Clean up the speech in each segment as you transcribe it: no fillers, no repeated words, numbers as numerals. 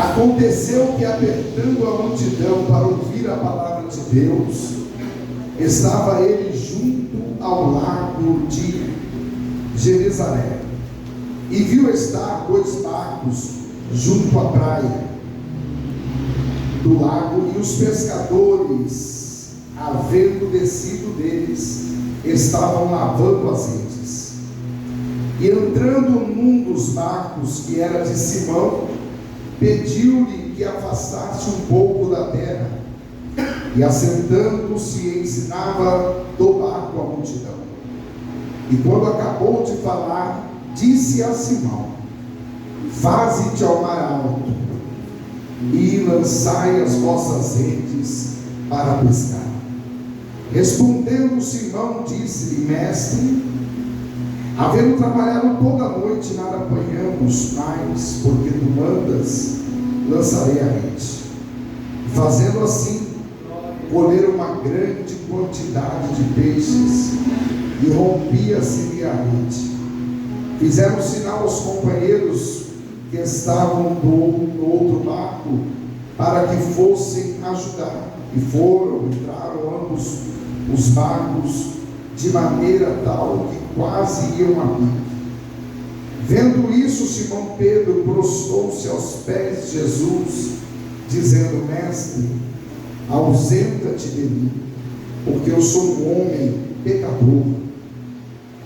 Aconteceu que, apertando a multidão para ouvir a palavra de Deus, estava ele junto ao lago de Genezaré, e viu estar 2 barcos junto à praia do lago, e os pescadores, havendo descido deles, estavam lavando as redes. E entrando num dos barcos, que era de Simão, pediu-lhe que afastasse um pouco da terra, e assentando-se ensinava do barco a multidão. E quando acabou de falar, disse a Simão: faze-te ao mar alto, e lançai as vossas redes para pescar. Respondendo Simão, disse-lhe: mestre, havendo trabalhado toda a noite, nada apanhamos, mas porque tu mandas, lançarei a rede. Fazendo assim, colheram uma grande quantidade de peixes, e rompia-se a rede. Fizeram sinal aos companheiros que estavam no outro barco, para que fossem ajudar. E foram, entraram ambos os barcos, de maneira tal que quase iam a pique. Vendo isso, Simão Pedro prostrou-se aos pés de Jesus, dizendo: mestre, ausenta-te de mim, porque eu sou um homem pecador.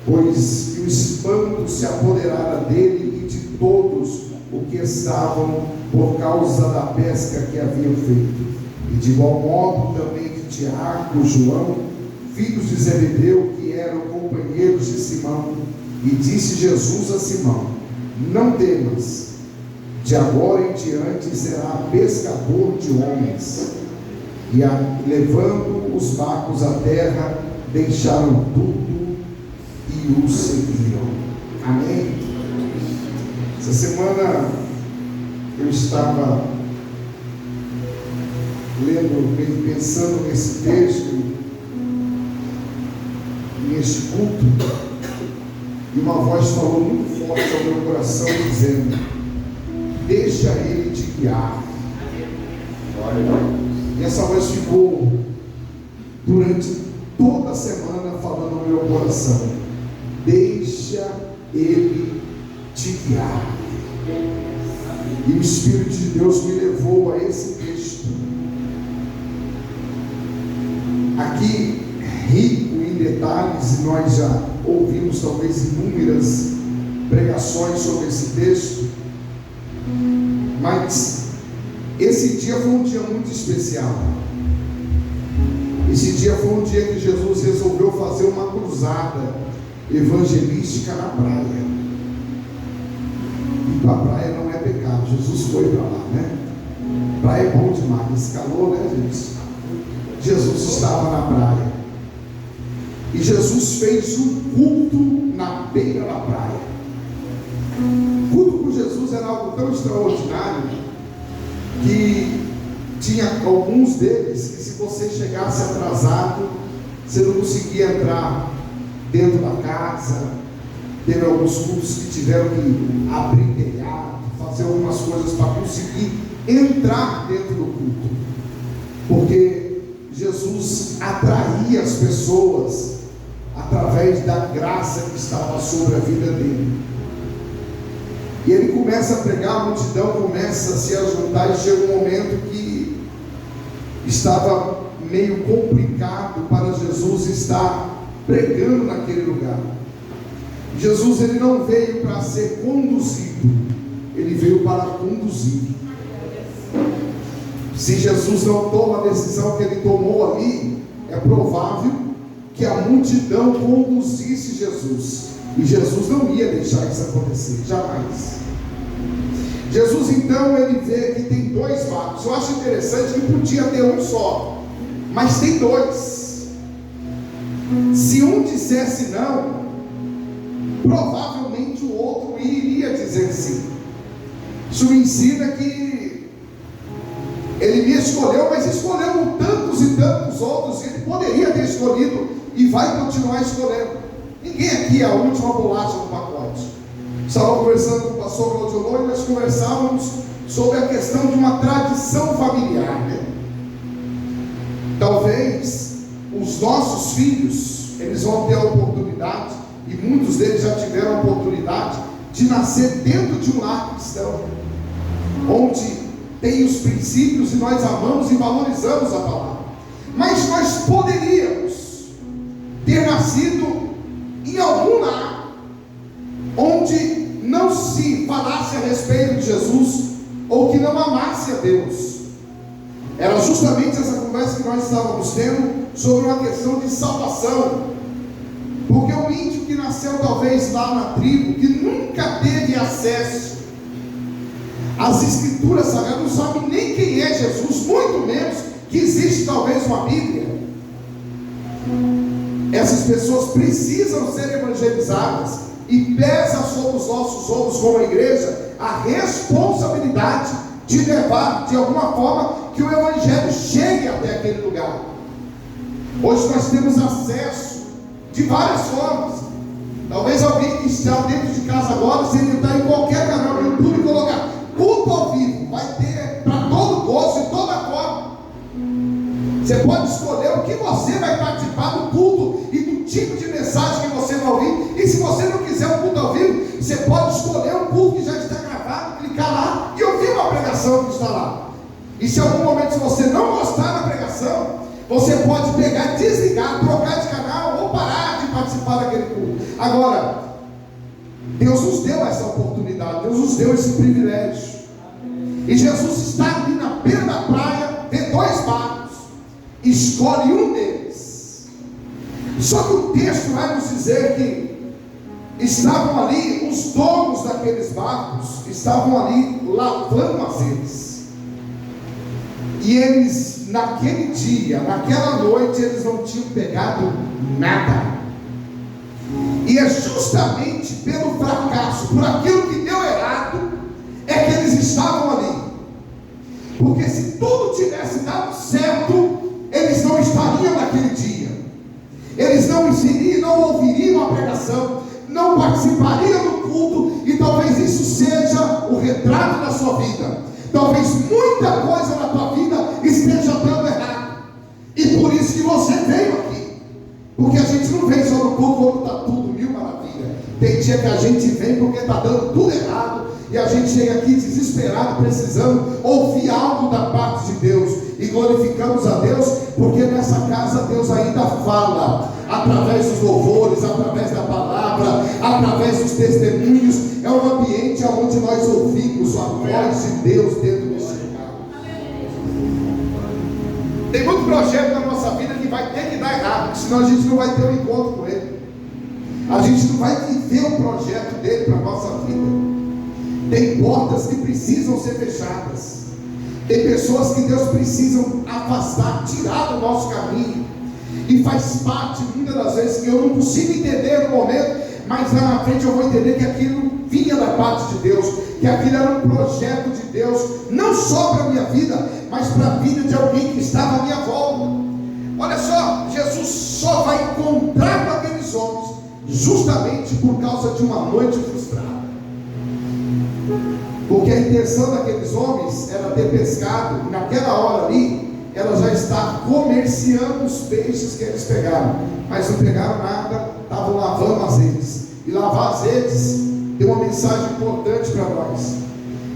Pois que o espanto se apoderara dele e de todos o que estavam, por causa da pesca que haviam feito. E de igual modo também de Tiago, João, filhos de Zebedeu, que eram companheiros de Simão. E disse Jesus a Simão: não temas, de agora em diante será pescador de homens. E levando os barcos à terra, deixaram tudo e o seguiram. Amém? Essa semana eu estava lendo, pensando nesse texto, neste culto, e uma voz falou muito forte ao meu coração, dizendo: deixa ele te guiar. E essa voz ficou durante toda a semana falando ao meu coração: deixa ele te guiar. E o Espírito de Deus me levou a esse texto, aqui rico em detalhes, e nós já ouvimos talvez inúmeras pregações sobre esse texto, mas esse dia foi um dia muito especial. Esse dia foi um dia que Jesus resolveu fazer uma cruzada evangelística na praia. E a praia não é pecado, Jesus foi para lá, né? Praia é bom demais, esse calor, né, gente? Jesus estava na praia, e Jesus fez um culto na beira da praia. O culto com Jesus era algo tão extraordinário, que tinha alguns deles que, se você chegasse atrasado, você não conseguia entrar dentro da casa. Teve alguns cultos que tiveram que abrir telhado, fazer algumas coisas para conseguir entrar dentro do culto, porque Jesus atraía as pessoas através da graça que estava sobre a vida dele. E ele começa a pregar, a multidão começa a se ajuntar, e chega um momento que estava meio complicado para Jesus estar pregando naquele lugar. Jesus, ele não veio para ser conduzido, ele veio para conduzir. Se Jesus não toma a decisão que ele tomou ali, é provável que a multidão conduzisse Jesus, e Jesus não ia deixar isso acontecer, jamais. Jesus então, ele vê que tem 2 barcos. Eu acho interessante que podia ter um só, mas tem 2. Se um dissesse não, provavelmente o outro iria dizer sim. Isso me ensina que ele me escolheu, mas escolheu tantos e tantos outros, e ele poderia ter escolhido e vai continuar escolhendo. Ninguém aqui é a última bolacha no pacote. Estava conversando com o pastor Claudio e nós conversávamos sobre a questão de uma tradição familiar, né? Talvez os nossos filhos, eles vão ter a oportunidade, e muitos deles já tiveram a oportunidade de nascer dentro de um lar cristão, onde tem os princípios e nós amamos e valorizamos a palavra. Mas nós poderíamos ter nascido em algum lar onde não se falasse a respeito de Jesus, ou que não amasse a Deus. Era justamente essa conversa que nós estávamos tendo sobre uma questão de salvação. Porque o índio que nasceu talvez lá na tribo, que nunca teve acesso às escrituras sagradas, não sabe nem quem é Jesus, muito menos que existe talvez uma Bíblia. Essas pessoas precisam ser evangelizadas, e pesa sobre os nossos ombros como a igreja a responsabilidade de levar de alguma forma que o evangelho chegue até aquele lugar. Hoje nós temos acesso de várias formas. Talvez alguém que está dentro de casa agora, se ele entrar em qualquer canal do YouTube e colocar culto ao vivo, vai ter para todo gosto e toda forma. Você pode escolher o que você vai participar do culto e do tipo de mensagem que você vai ouvir. E se você não quiser um culto ao vivo, você pode escolher um culto que já está gravado, clicar lá e ouvir uma pregação que está lá. E se em algum momento, se você não gostar da pregação, você pode pegar, desligar, trocar de canal ou parar de participar daquele culto. Agora, Deus nos deu essa oportunidade, Deus nos deu esse privilégio. E Jesus está ali na beira da praia, vê dois barcos, escolhe um deles. Só que o texto vai nos dizer que estavam ali, os donos daqueles barcos estavam ali lavando as redes. E eles, naquele dia, naquela noite, eles não tinham pegado nada. E é justamente pelo fracasso, por aquilo que deu errado, é que eles estavam ali. Porque se tudo tivesse dado certo, eles não estariam naquele dia. Eles não ensiniam, não ouviriam a pregação, não participariam do culto. E talvez isso seja o retrato da sua vida. Talvez muita coisa na tua vida esteja dando errado. E por isso que você veio aqui. Porque a gente não vem só no culto quando está tudo mil maravilha. Tem dia que a gente vem porque está dando tudo errado. E a gente chega aqui desesperado, precisando ouvir algo da parte de Deus. E glorificamos a Deus, porque nessa casa Deus ainda fala. Através dos louvores, através da palavra, através dos testemunhos. É um ambiente onde nós ouvimos a voz de Deus dentro desse lugar. Tem muito projeto na nossa vida que vai ter que dar errado, senão a gente não vai ter um encontro com Ele. A gente não vai viver o projeto dele para a nossa vida. Tem portas que precisam ser fechadas. Tem pessoas que Deus precisa afastar, tirar do nosso caminho. E faz parte, muitas das vezes, que eu não consigo entender no momento, mas lá na frente eu vou entender que aquilo vinha da parte de Deus, que aquilo era um projeto de Deus, não só para a minha vida, mas para a vida de alguém que estava à minha volta. Olha só, Jesus só vai encontrar com aqueles homens, justamente por causa de uma noite frustrada. Porque a intenção daqueles homens era ter pescado, e naquela hora ali, ela já está comerciando os peixes que eles pegaram, mas não pegaram nada, estavam lavando as redes. E lavar as redes tem uma mensagem importante para nós.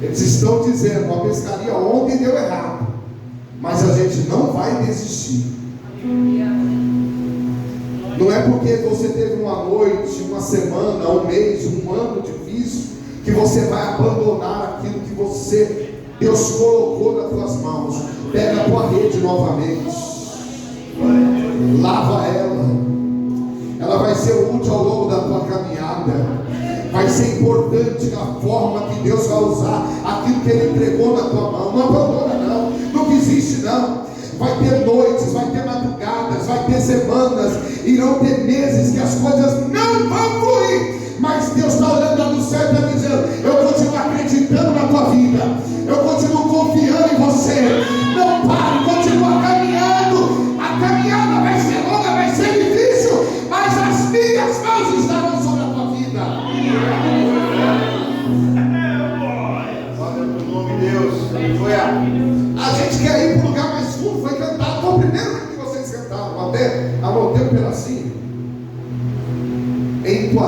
Eles estão dizendo: a pescaria ontem deu errado, mas a gente não vai desistir. Não é porque você teve uma noite, uma semana, um mês, um ano difícil, que você vai abandonar aquilo que Deus colocou nas tuas mãos. Pega a tua rede novamente, lava ela vai ser útil ao longo da tua caminhada. Vai ser importante a forma que Deus vai usar aquilo que Ele entregou na tua mão. Não abandona não desiste não. Vai ter noites, vai ter madrugadas, vai ter semanas, irão ter meses que as coisas não vão fluir, mas Deus está olhando lá do céu e está dizendo: eu continuo acreditando na tua vida, eu continuo confiando em você. Não pare, continua caminhando. A caminhada vai ser longa, vai ser difícil, mas as minhas mãos estarão sobre a tua vida.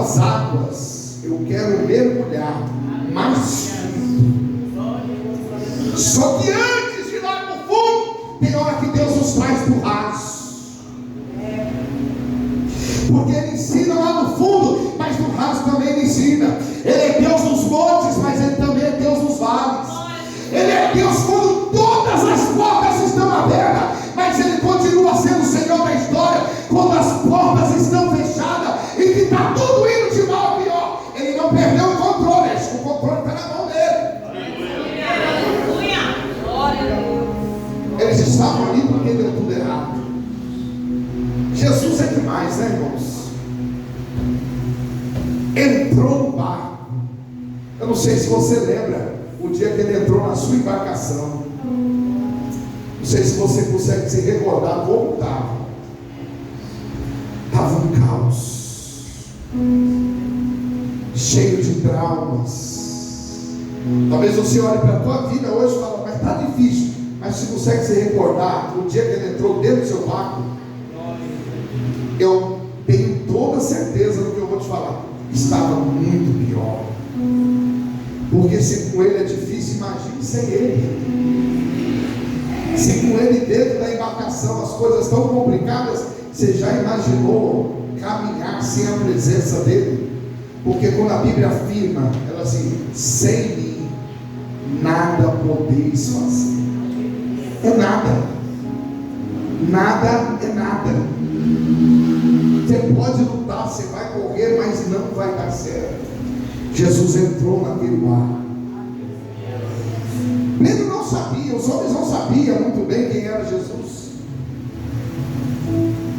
tuas águas eu quero mergulhar mais fundo. Só que antes de ir lá no fundo, tem hora que Deus nos traz pro raso. Porque Ele ensina lá no fundo, mas no raso também Ele ensina. Ele é Deus nos montes, mas Ele também é Deus nos vales. Ele é Deus quando todas as portas estão abertas, mas Ele continua sendo o Senhor da história quando as portas estão fechadas e que está tudo indo de mal a pior. Ele não perdeu o controle, o controle está na mão dele. Eles estavam ali porque deu tudo errado. Jesus é demais, né, irmãos? Entrou no barco. Eu não sei se você lembra o dia que ele entrou na sua embarcação. Não sei se você consegue se recordar como estava. Estava um caos, cheio de traumas. Talvez você olhe para a tua vida hoje e fale, mas está difícil. Mas se consegue se recordar o dia que ele entrou dentro do seu barco, eu tenho toda certeza do que eu vou te falar. Estava muito pior. Porque se com ele é difícil, imagine sem ele. Se com ele dentro da embarcação as coisas estão complicadas, você já imaginou caminhar sem a presença dele? Porque quando a Bíblia afirma, ela assim, sem mim nada podeis fazer. É nada. Nada é nada. Você pode lutar, você vai correr, mas não vai dar certo. Jesus entrou naquele barco. Pedro não sabia, os homens não sabiam muito bem quem era Jesus.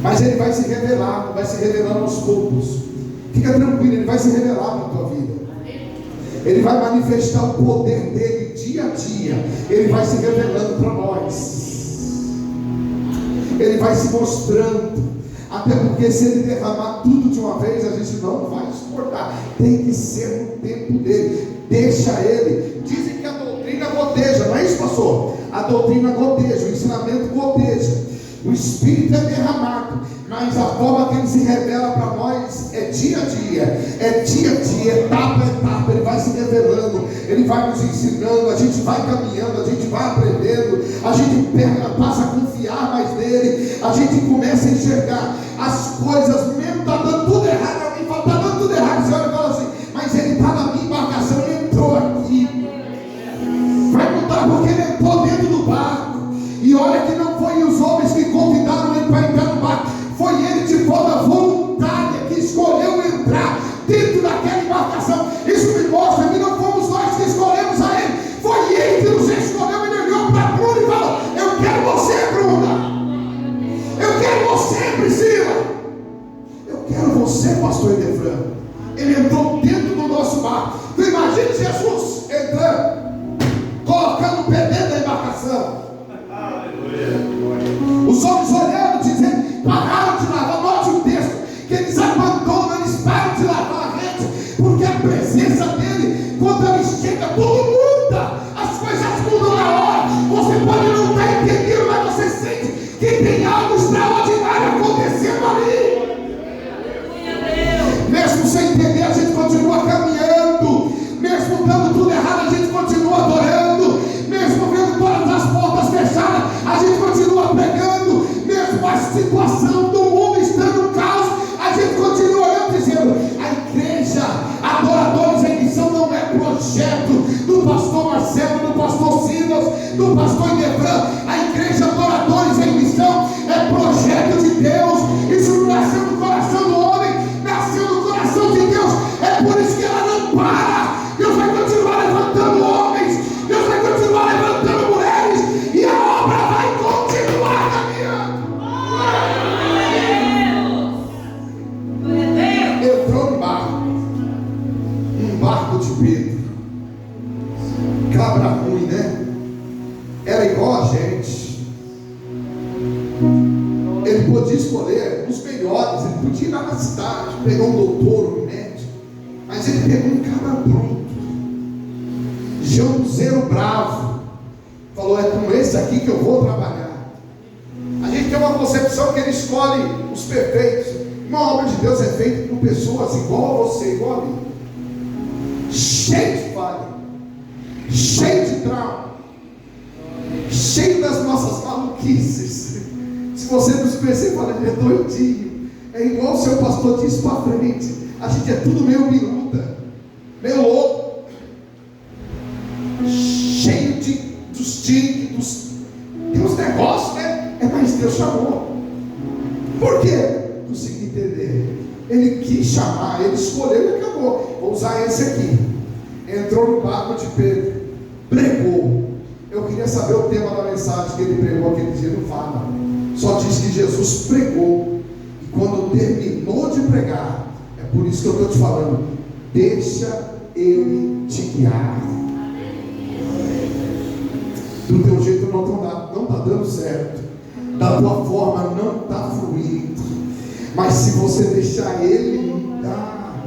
Mas ele vai se revelar, vai se revelando aos poucos. Fica tranquilo, ele vai se revelar na tua vida. Ele vai manifestar o poder dele dia a dia. Ele vai se revelando para nós. Ele vai se mostrando. Até porque se ele derramar tudo de uma vez, a gente não vai suportar. Tem que ser no tempo dele. Deixa ele. Dizem que a doutrina goteja, não é isso, pastor? A doutrina goteja, o ensinamento goteja. O Espírito é derramado, mas a forma que ele se revela para nós é dia a dia, etapa a etapa. Ele vai se revelando, ele vai nos ensinando, a gente vai caminhando, a gente vai aprendendo, a gente passa a confiar mais nele, a gente começa a enxergar as coisas, mesmo está dando tudo errado. Alguém fala, está dando tudo errado, você olha e fala assim, mas ele está na minha embarcação, ele entrou aqui. Vai mudar porque ele entrou dentro do barco. E olha que não foi os homens que convidaram ele para entrar no barco, foi ele de forma voluntária que escolheu entrar dentro daquela embarcação. Isso me mostra que não fomos nós que escolhemos a ele, foi ele que nos escolheu. Ele olhou para Bruna e falou, eu quero você, Bruna, eu quero você, Priscila, eu quero você, pastor Edefran. Ele entrou dentro do nosso barco. Tu imagina Jesus entrando, colocando o pé dentro da embarcação. Os homens olhando, dizendo, pararam de lavar. Note o texto, que eles abandonam, eles param de lavar a rede, porque a presença dele, quando ele chega, tudo muda, as coisas mudam na hora. Você pode não estar entendendo, mas você sente que tem algo extraordinário acontecendo ali. Mesmo sem entender, a gente continua caminhando, mesmo dando tudo errado, a gente continua adorando, mesmo vendo todas as portas fechadas, a gente continua pregando, mesmo a situação do mundo estando no caos, a gente continua olhando dizendo, a igreja Adoradores em Missão não é projeto do pastor Marcelo, do pastor Silas, do pastor Idefran. A igreja Adoradores em Missão é projeto de Deus. Isso não nasceu no coração do homem, nasceu no coração de Deus. É por isso que ela não para. Deus vai continuar levantando homens, Deus vai continuar levantando mulheres, e a obra vai continuar caminhando. Entrou no barco, um barco de Pedro, cabra ruim, né? Era igual a gente. Ele podia escolher os melhores, ele podia ir lá na cidade, pegar um doutor, um médico, mas ele pegou um cabra pronto, Joãozeiro bravo, falou, é com esse aqui que eu vou trabalhar. A gente tem uma concepção que ele escolhe os perfeitos, Uma obra de Deus é feita por pessoas igual a você, igual a mim, cheio de falha, cheio de trauma, cheio das nossas maluquices. Se você nos conhecer, fala, ele é doidinho. É igual o seu pastor disse para frente, a gente é tudo meio biruta, meio louco, cheio dos tiques, tem uns negócios, né? Mas Deus chamou. Por quê? Consegui entender. Ele quis chamar, ele escolheu e acabou. Vou usar esse aqui. Entrou no barco de Pedro, pregou. Eu queria saber o tema da mensagem que ele pregou aquele dia. Não fala, só diz que Jesus pregou. E quando terminou de pregar, é por isso que eu estou te falando, deixa ele te guiar. Do teu jeito não está dando certo, da tua forma não está fluindo, mas se você deixar ele dar,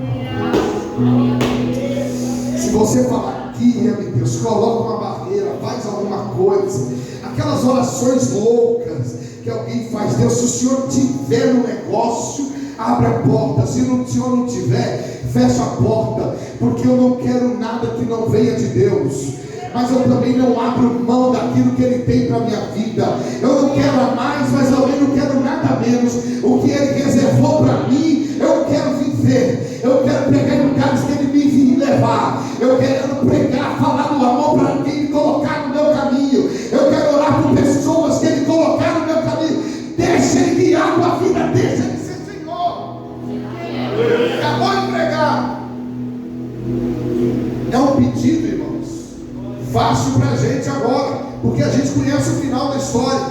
se você falar, guia-me Deus, coloca uma barreira, faz alguma coisa, aquelas orações loucas que alguém faz, Deus, se o Senhor tiver no negócio, abre a porta, se o Senhor não tiver, fecha a porta, porque eu não quero nada que não venha de Deus, mas eu também não abro mão daquilo que Ele tem para a minha vida. Eu não quero a mais, mas também não quero nada menos. O que Ele reservou para mim, eu quero viver. Eu quero pregar em lugares que Ele me levar. Eu quero pregar, falar do amor para quem Ele colocar no meu caminho. Eu quero orar por pessoas que Ele colocar no meu caminho. Deixa Ele guiar a tua vida, deixa Ele ser Senhor. Acabou de pregar. É um pedido, irmãos, fácil para a gente agora, porque a gente conhece o final da história,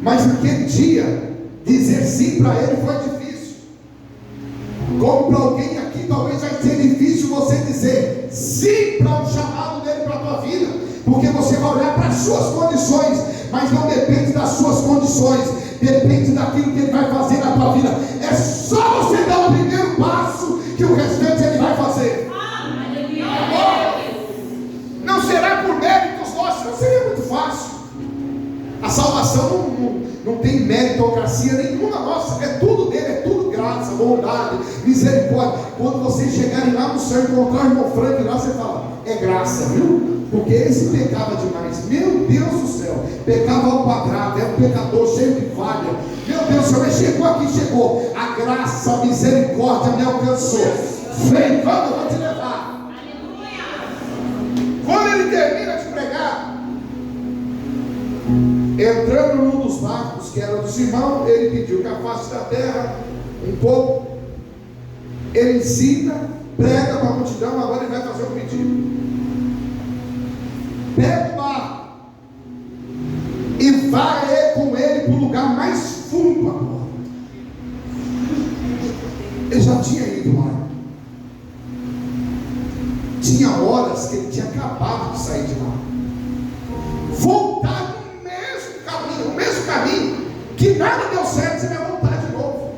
mas naquele dia, dizer sim para ele foi difícil, como para alguém aqui talvez vai ser difícil você dizer sim para um chamado dele para a tua vida, porque você vai olhar para as suas condições, mas não depende das suas condições, depende daquilo que ele vai fazer na tua vida. É só você dar o primeiro passo, que o restante ele vai fazer. Não será por méritos nossos, não seria muito fácil. A salvação não tem meritocracia nenhuma nossa, é tudo dele, é tudo graça, bondade, misericórdia. Quando vocês chegarem lá no céu e encontrar o irmão Frank lá, você fala, é graça, viu? Porque esse pecava demais, meu Deus do céu, pecava ao quadrado, é um pecador cheio de falha. Meu Deus do céu, ele chegou aqui, chegou, a graça, a misericórdia me alcançou. Vem, vamos, eu vou te levar. Quando ele termina de pregar, entrando num dos barcos que era do Simão, ele pediu que afaste da terra um pouco. Ele ensina, prega para a multidão, agora ele vai fazer um pedido. Pega o barco e vai com ele para o lugar mais fundo agora. Ele já tinha ido lá. Tinha horas que ele tinha acabado de sair de lá, voltar no mesmo caminho, que nada deu certo, você vai voltar de novo.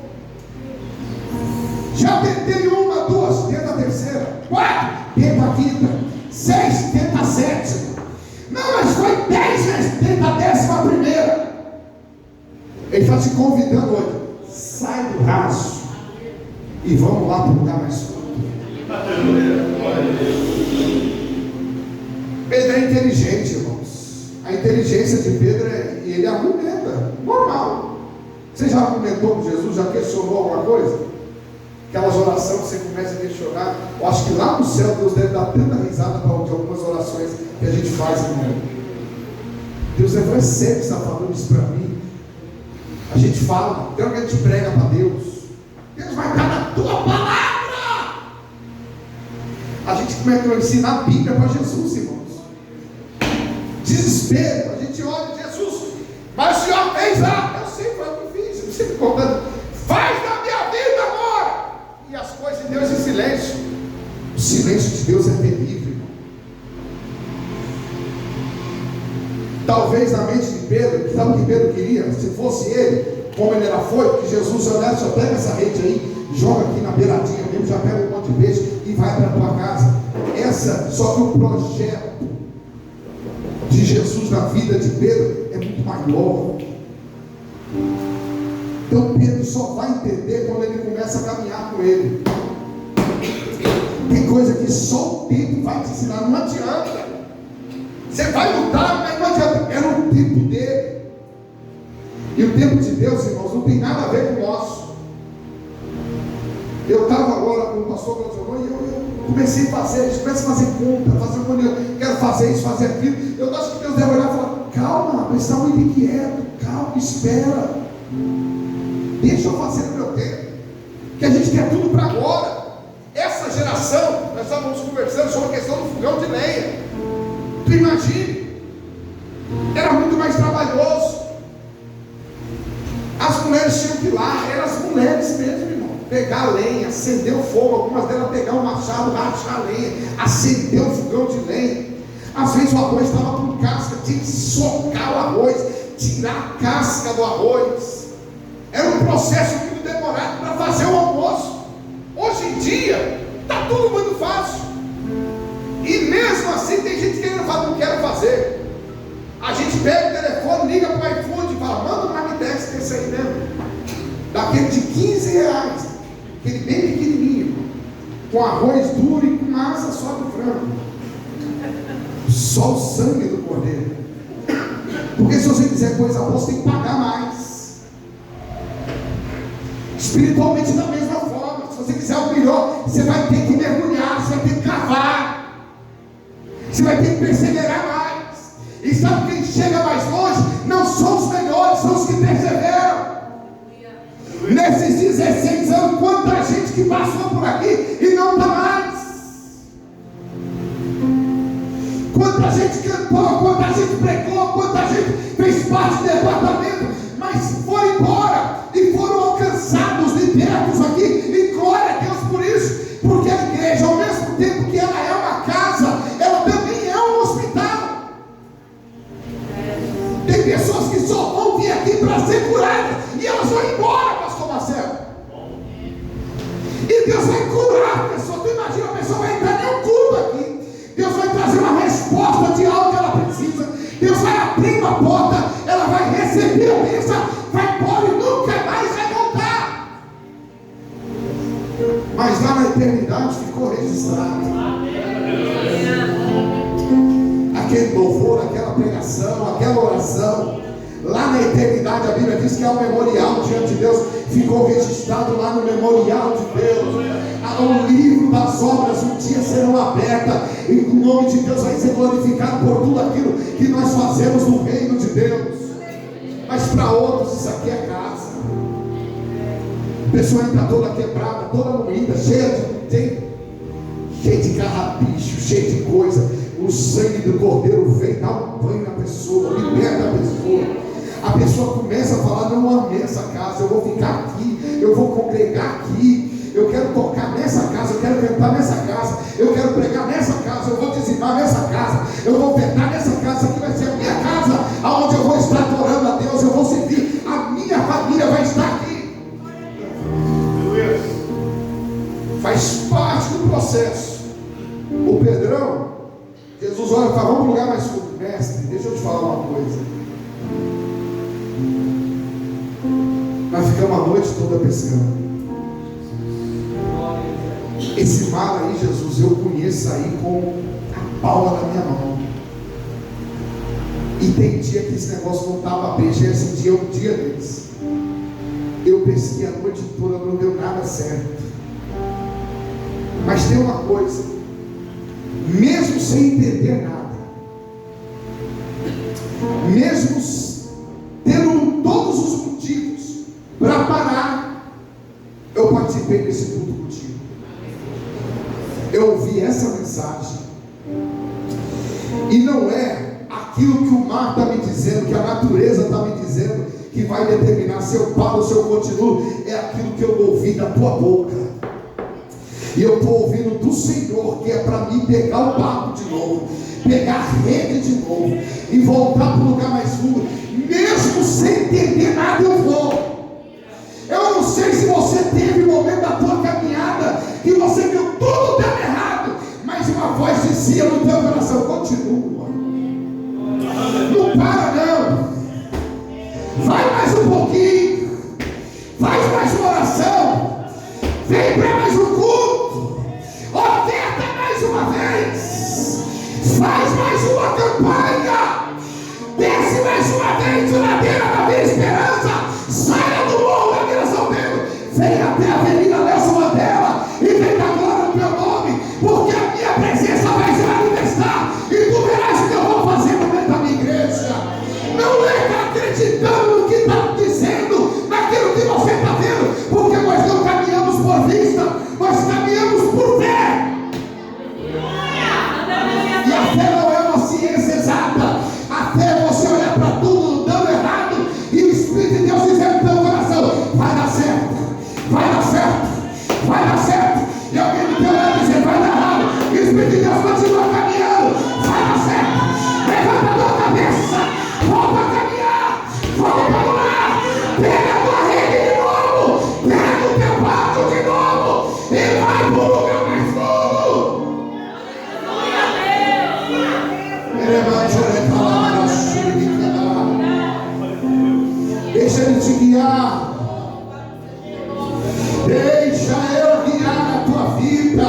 Já tentei uma, duas, tenta a terceira, quatro, tenta a quinta, 6, tenta a sétima, não, mas foi 10 vezes, tenta a 11ª. Ele está te convidando hoje, sai do raso e vamos lá para o lugar mais fundo. Pedro é inteligente, irmãos. A inteligência de Pedro ele argumenta, normal. Você já argumentou com Jesus? Já questionou alguma coisa? Aquelas orações que você começa a questionar. Eu acho que lá no céu Deus deve dar tanta risada de algumas orações que a gente faz, irmão. Deus é sério que está falando isso para mim. A gente fala, tem alguém que a gente prega para Deus. Deus vai dar na tua palavra. A gente começou a ensinar a Bíblia para Jesus, irmãos. Desespero, a gente olha Jesus, mas o Senhor fez lá, eu sei, foi o que fiz, eu sempre contando, faz na minha vida agora, e as coisas de Deus em silêncio. O silêncio de Deus é terrível, irmão. Talvez na mente de Pedro, sabe o que Pedro queria? Se fosse ele, como ele era foi, que Jesus olhasse, só pega essa rede aí, joga aqui na beiradinha mesmo, já pega um monte de peixe e vai para a tua casa. Só que o projeto de Jesus na vida de Pedro é muito maior. Então Pedro só só vai entender quando ele começa a caminhar com ele. Tem coisa que só o tempo vai te ensinar, não adianta. Você vai lutar, mas não adianta. Era o tempo dele. E o tempo de Deus, irmãos, não tem nada a ver com o nosso. Eu estava agora com o pastor Claudio e eu comecei a fazer, a gente começa a fazer conta, fazer uma coisa, quero fazer isso, fazer aquilo. Eu acho que Deus deve olhar e falar: calma, mas está muito inquieto, calma, espera. Deixa eu fazer o meu tempo. Que a gente quer tudo para agora. Essa geração, nós estávamos conversando sobre a questão do fogão de lenha. Tu imagine, era muito mais trabalhoso. As mulheres tinham que ir lá, eram as mulheres mesmo, irmão. Pegar a lenha, acender o fogo, algumas delas pegar o machado, rachar a lenha, acender o fogão de lenha. Às vezes o arroz estava com casca, tinha que socar o arroz, tirar a casca do arroz. Era um processo muito demorado para fazer o almoço. Hoje em dia, está tudo muito fácil. E mesmo assim tem gente querendo falar: não quero fazer. A gente pega o telefone, liga para o iFood e fala: manda um Magnex desse aí mesmo. Daquele de R$15, aquele bem pequenininho, com arroz duro e com massa só do frango. Só o sangue do cordeiro. Porque se você quiser coisa boa, você tem que pagar mais. Espiritualmente da mesma forma. Se você quiser o melhor, você vai ter que mergulhar, você vai ter que cavar, você vai ter que perseverar mais. E sabe quem chega mais longe? Não são os melhores, são os que perseveram. Nesses 16 anos, quanta gente que passou por aqui e não está mais. Quanta gente cantou, quanta gente pregou, quanta gente fez parte do departamento, mas foi embora e foram alcançados, libertos aqui, e glória a Deus por isso, porque a igreja, ao mesmo tempo que ela é uma casa, ela também é um hospital. Tem pessoas que só vão vir aqui para ser curadas e elas vão embora, pastor Marcelo. E Deus vai curar a pessoa. Tu imagina, a pessoa vai entrar em um culto aqui, Deus vai trazer uma resposta de algo que ela precisa, Deus vai abrir uma porta, ela vai receber a bênção, vai embora e nunca mais vai voltar. Mas lá na eternidade ficou registrado aquele louvor, aquela pregação, aquela oração. Lá na eternidade a Bíblia diz que há um memorial diante de Deus, ficou registrado lá no memorial de Deus. O livro das obras um dia serão abertas e o nome de Deus vai ser glorificado por tudo aquilo que nós fazemos no reino de Deus. Mas para outros isso aqui é casa. A pessoa entra toda quebrada, toda moída, cheia de carrapicho, cheia de coisa. O sangue do cordeiro vem, dá um banho na pessoa, liberta a pessoa. A pessoa começa a falar: não amei essa casa, eu vou ficar aqui, eu vou congregar aqui, eu quero tocar nessa casa, eu quero cantar nessa casa, eu quero pregar nessa casa, eu vou dizimar nessa casa, eu vou ofertar nessa casa. Aqui vai ser a minha casa, aonde eu vou estar adorando a Deus, eu vou servir, a minha família vai estar aqui. Faz parte do processo. O Pedrão, Jesus olha e fala: vamos para um lugar mais fundo. Mestre, deixa eu te falar uma coisa. Nós ficamos a noite toda pescando. Esse mar aí, Jesus, eu conheço aí com a palma da minha mão. E tem dia que esse negócio não estava bem. Esse dia é um dia deles. Eu pesquei a noite toda, não deu nada certo. Mas tem uma coisa, mesmo sem entender nada, mesmo tendo todos os motivos para parar, eu participei desse culto contigo. Eu ouvi essa mensagem, e não é aquilo que o mar está me dizendo, que a natureza está me dizendo, que vai determinar se eu paro ou se eu continuo. É aquilo que eu ouvi da tua boca, e eu estou ouvindo do Senhor, que é para mim pegar o barco de novo, pegar a rede de novo e voltar para o lugar mais fundo. Mesmo sem entender nada, eu vou. Eu não sei se você teve um momento da tua caminhada que você viu tudo dando errado, mas uma voz dizia no teu coração: continua, não para não, vai mais um pouquinho, faz mais Deixa Ele te guiar. Deixa eu guiar a tua vida.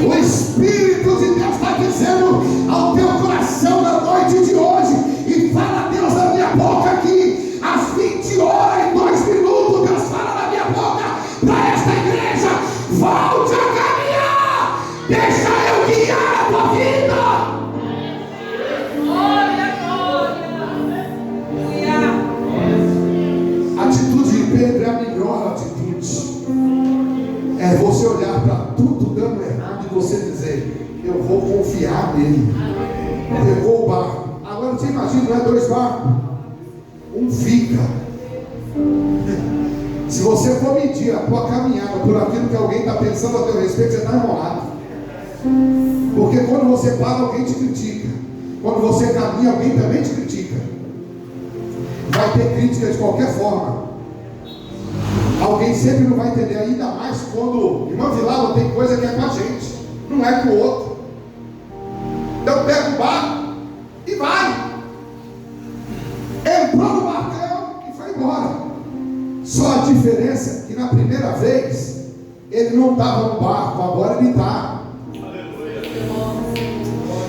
O Espírito de Deus está dizendo ao teu coração na noite de hoje, e fala Deus na minha boca aqui, às 20 horas e 2 minutos, Deus fala na minha boca para esta igreja: volte a caminhar, deixa eu guiar a tua vida. A atitude de Pedro é a melhor atitude. É você olhar para tudo dando errado e você dizer: eu vou confiar nele. Pegou o barco. Agora você imagina, não é 2 barcos, um fica. Se você for medir a tua caminhada por aquilo que alguém está pensando a teu respeito, você está enrolado. Porque quando você para, alguém te critica. Quando você caminha, alguém também te critica. Vai ter crítica de qualquer forma. Alguém sempre não vai entender, ainda mais quando irmã Vilala tem coisa que é com a gente, não é com o outro. Então pega o barco e vai. Entrou no barcão e foi embora. Só a diferença é que na primeira vez ele não estava no barco, agora ele está.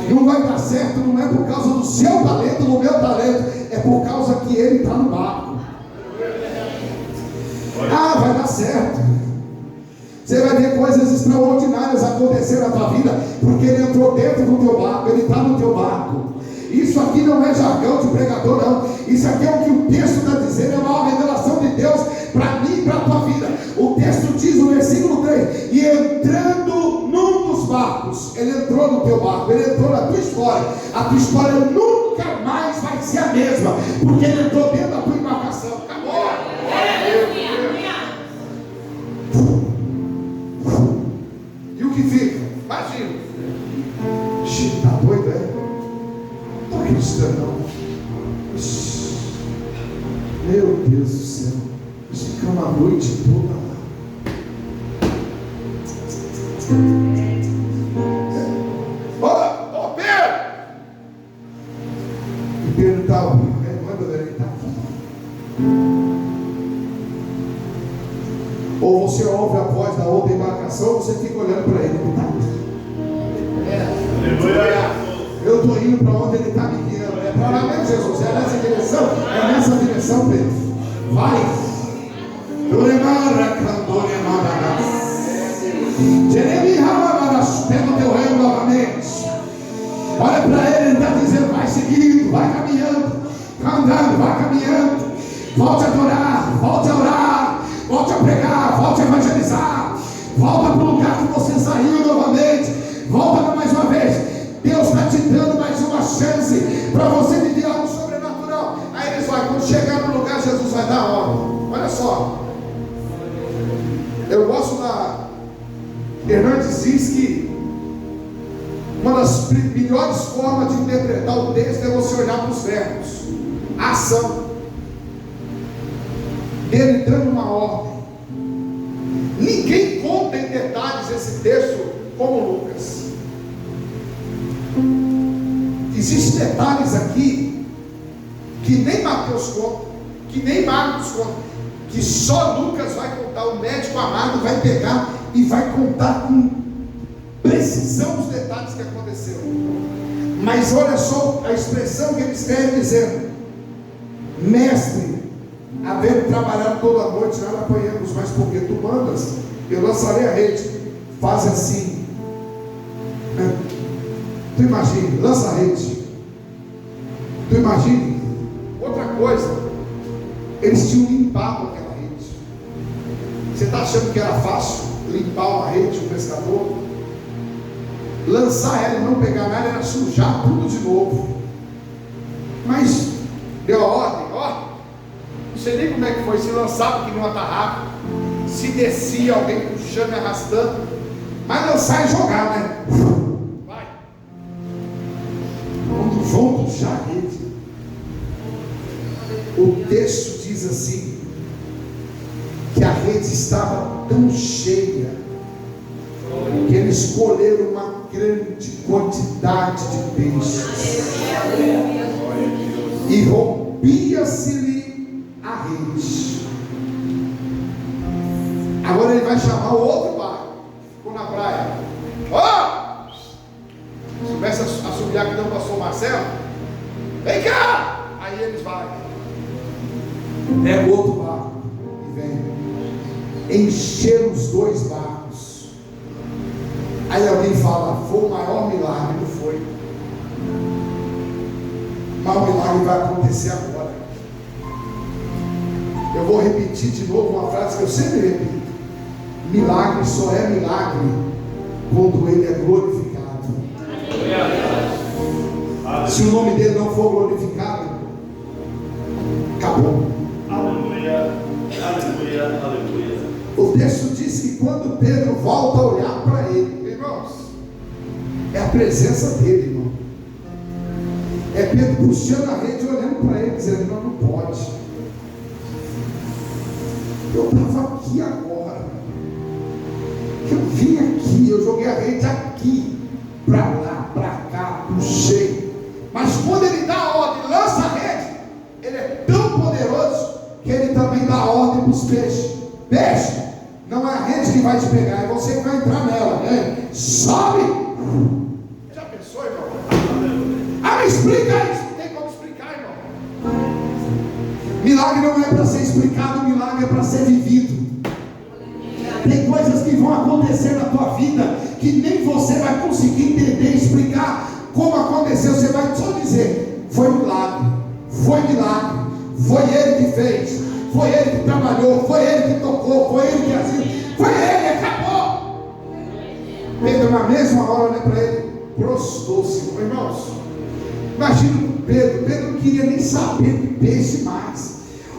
Não vai dar certo, não é por causa do seu talento, do meu talento, é por causa que ele está no barco. Ah, vai dar certo. Você vai ver coisas extraordinárias acontecer na tua vida, porque ele entrou dentro do teu barco, ele está no teu barco. Isso aqui não é jargão de pregador, não. Isso aqui é o que o texto está dizendo, é uma revelação de Deus para mim e para a tua vida. O texto diz no versículo 3: e entrando num dos barcos, ele entrou no teu barco, ele entrou na tua história. A tua história nunca mais vai ser a mesma, porque ele entrou dentro da tua embarcação. Acabou. E o que fica? Imagina. Tá doido, é? Não estou acreditando, não. Meu Deus do céu. Nós ficamos a noite toda lá. Ô Pedro! E Pedro estava remando, ele está aqui. Ou você ouve a voz da outra embarcação, ou você fica olhando para ele. Ele está aqui. Eu estou indo para onde ele está me guiando. É para lá mesmo, Jesus. É nessa direção. É nessa direção, Pedro. Vai. Pega o teu reino novamente. Olha para ele está dizendo: vai seguindo, vai caminhando, vai andando, vai caminhando. Volte a adorar, volte a orar, volte a pregar, volte a evangelizar. Volta para o lugar que você saiu novamente. Volta mais uma vez. Deus está te dando mais uma chance para você viver algo sobrenatural. Aí eles vão, quando chegar no lugar, Jesus vai dar a ordem. Olha só. Eu gosto da Hernandes diz que uma das melhores formas de interpretar o texto é você olhar para os verbos, a ação dele dando uma ordem. Ninguém conta em detalhes esse texto como Lucas. Existem detalhes aqui que nem Mateus conta, que nem Marcos conta, que só Lucas vai contar. O médico amado vai pegar e vai contar com precisão os detalhes que aconteceram. Mas olha só a expressão que ele escreve dizendo: mestre, havendo trabalhado toda a noite, nada apanhamos, mas porque tu mandas, eu lançarei a rede. Faz assim. Tu imagine, lança a rede. Tu imagine. Outra coisa, eles tinham limpado aquela rede. Você está achando que era fácil limpar uma rede, um pescador? Lançar ela e não pegar nada era sujar tudo de novo. Mas deu a ordem, ó. Não sei nem como é que foi, se lançava que não atarrava, se descia alguém puxando e arrastando, mas lançar e jogar, né? Vai. Quando vão puxar a rede, o texto diz assim, que a rede estava tão cheia porque eles colheram uma grande quantidade de peixes. E rompia-se-lhe a rede. Agora ele vai chamar o outro barco. Ficou na praia. Ó! Se começa a assobiar que não passou o Marcelo. Vem cá! Aí eles vão. Pega o outro barco e vem. Encheram os dois barcos. Aí alguém fala, foi o maior milagre. Não foi. Mas o milagre vai acontecer agora. Eu vou repetir de novo uma frase que eu sempre repito. Milagre só é milagre quando ele é glorificado. Se o nome dele não for glorificado, acabou. Aleluia, aleluia, aleluia. O texto diz que quando Pedro volta a olhar para ele, irmãos, é a presença dele, irmão. É Pedro puxando a rede e olhando para ele, dizendo: não, não pode. Eu estava aqui agora. Eu vim aqui, eu joguei a rede aqui, para lá, para cá, puxei. Mas quando ele dá a ordem, lança a rede, ele é tão poderoso que ele também dá a ordem para os peixes. Peixe, não é a rede que vai te pegar, é você que vai entrar nela, né? Sobe! Já pensou, irmão? Ah, me explica isso. Não tem como explicar, irmão. Milagre não é para ser explicado, milagre é para ser vivido. Tem coisas que vão acontecer na tua vida que nem você vai conseguir entender, explicar como aconteceu. Você vai só dizer: foi milagre, foi milagre, foi ele que fez, foi ele que trabalhou, foi ele que tocou, foi ele que agiu, foi ele, acabou. Pedro na mesma hora olha para ele, prostrou-se. Irmãos, imagina Pedro não queria nem saber de peixe mais.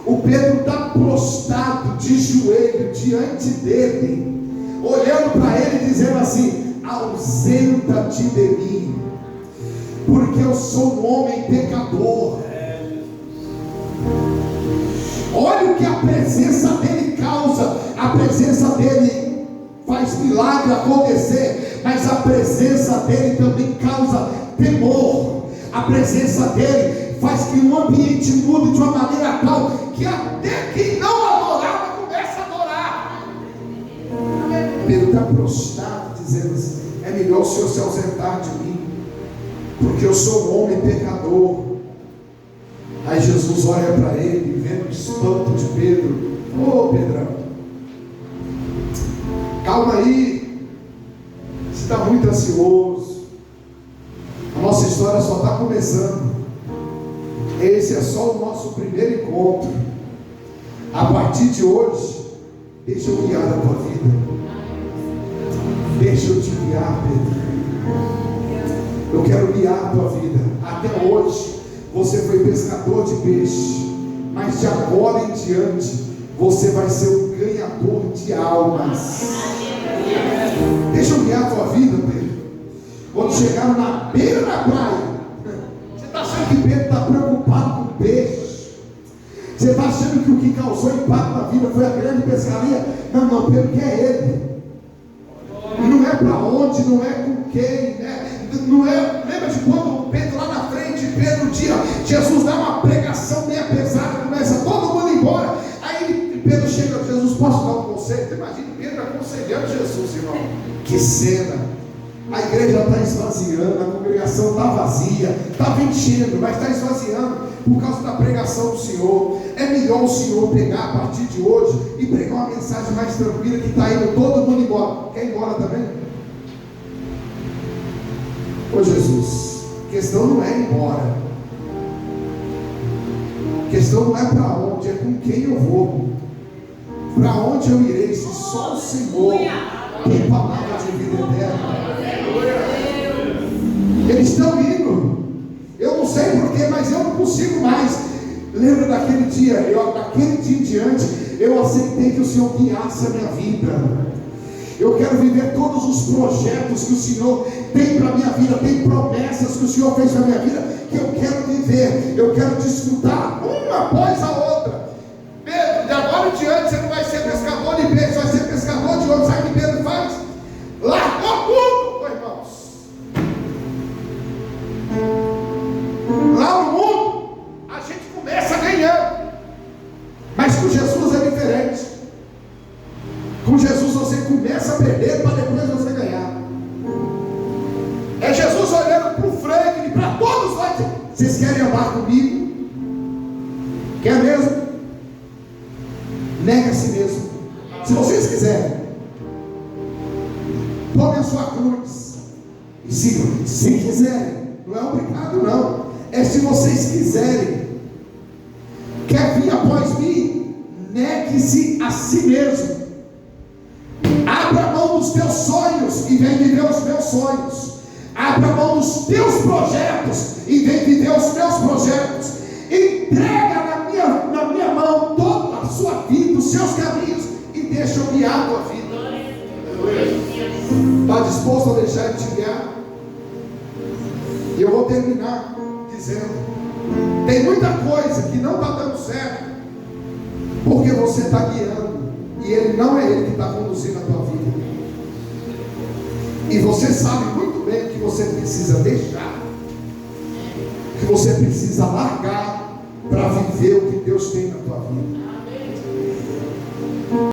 O Pedro está prostrado de joelho diante dele, olhando para ele, dizendo assim: ausenta-te de mim, porque eu sou um homem pecador. Olha o que a presença dele causa. A presença dele faz milagre acontecer, mas a presença dele também causa temor. A presença dele faz que o ambiente mude de uma maneira tal que até quem não adorava começa a adorar. Pedro está prostrado, dizendo assim: é melhor o Senhor se ausentar de mim, porque eu sou um homem pecador. Aí Jesus olha para ele, vendo o espanto de Pedro: ô Pedrão, calma aí, você está muito ansioso, a nossa história só está começando. Esse é só o nosso primeiro encontro. A partir de hoje, deixa eu guiar a tua vida. Deixa eu te guiar, Pedro. Eu quero guiar a tua vida. Até hoje você foi pescador de peixe, mas de agora em diante você vai ser um ganhador de almas. Deixa eu guiar a tua vida, Pedro. Quando chegaram na beira da praia, você está achando que Pedro está preocupado com peixe? Você está achando que o que causou impacto na vida foi a grande pescaria? Não, Pedro quer ele. Não é para onde, não é com quem, né? Não é. Lembra de quando Pedro lá na frente, Pedro dia, Jesus dá uma pregação meio pesada, começa todo mundo embora. Aí Pedro chega: Jesus, posso dar um conselho? Imagina Pedro aconselhando Jesus, irmão. Que cena! A igreja está esvaziando, a congregação está vazia, está enchendo, mas está esvaziando por causa da pregação do Senhor. É melhor o Senhor pegar a partir de hoje e pregar uma mensagem mais tranquila, que está indo todo mundo embora. Quer ir embora também? Ô Jesus, a questão não é ir embora, a questão não é para onde, é com quem eu vou. Para onde eu irei se só o Senhor tem palavra de vida eterna? Eles estão indo, eu não sei porquê, mas eu não consigo mais. Lembra daquele dia? Daquele dia em diante, eu aceitei que o Senhor guiasse a minha vida. Eu quero viver todos os projetos que o Senhor tem para a minha vida. Tem promessas que o Senhor fez para a minha vida que eu quero viver, eu quero desfrutar uma após a outra. Pedro, de agora em diante você não vai ser pescador de peixe, vai ser pescador de outros. Sabe o que Pedro faz? Largou tome a sua cruz. E se quiserem, não é obrigado não, é se vocês quiserem. Quer vir após mim? Negue-se a si mesmo. Abra mão dos teus sonhos e vem viver os meus sonhos. Abra mão dos teus projetos e vem viver os meus projetos. Entrega na minha mão toda a sua vida, os seus caminhos, e deixa eu guiar a tua vida. Está disposto a deixar ele te guiar? E eu vou terminar dizendo: tem muita coisa que não está dando certo, porque você está guiando, e ele não é ele que está conduzindo a tua vida. E você sabe muito bem o que você precisa deixar, o que você precisa largar para viver o que Deus tem na tua vida.